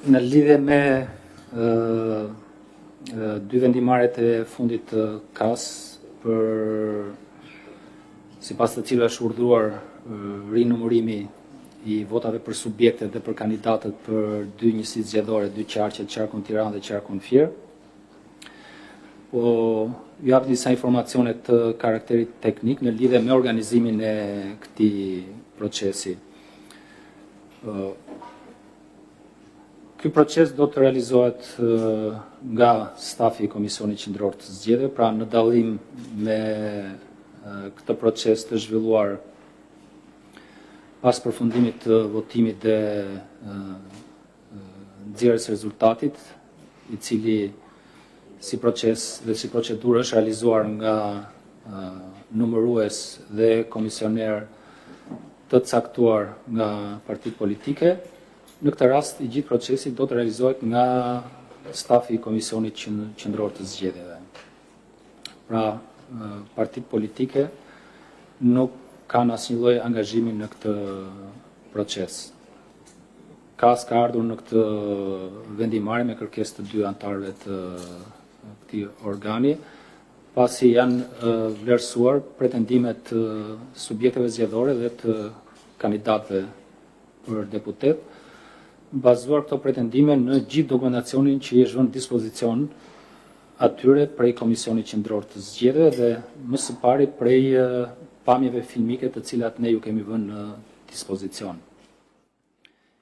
Në lidhje me dy vendimarrjet e fundit të KAS sipas të cilëve është urdhëruar rinumërimi i votave për subjektet dhe për kandidatët për dy njësitë zgjedhore, dy qarqe, qarkun Tiranë dhe qarkun Fier. Po jap disa informacione të karakterit teknik në lidhje me organizimin e këtij procesi. Ky proces do të realizohet nga stafi i Komisionit Qendror të Zgjedhjeve, pra në dallim me këtë proces të zhvilluar pas përfundimit të votimit dhe nxjerrjes së rezultatit, i cili si proces dhe si procedurë është realizuar nga numërues dhe komisioner të caktuar nga partitë politike. Në këtë rast, i gjithë procesi do të realizohet nga stafi i Komisionit Qendror të Zgjedhjeve. Pra, partitë politike nuk kanë asnjë lloj angazhimi në këtë proces. KAS ka ardhur në këtë vendimarrje me kërkesë të dy anëtarëve të këtij organi, pasi janë vlerësuar pretendimet të subjekteve zgjedhore dhe të kandidatëve për deputet, bazuar këto pretendime në gjithë dokumentacionin që i është vënë dispozicion atyre prej Komisionit Qendror të Zgjedhjeve dhe më së pari prej pamjeve filmike të cilat ne ju kemi vënë në dispozicion.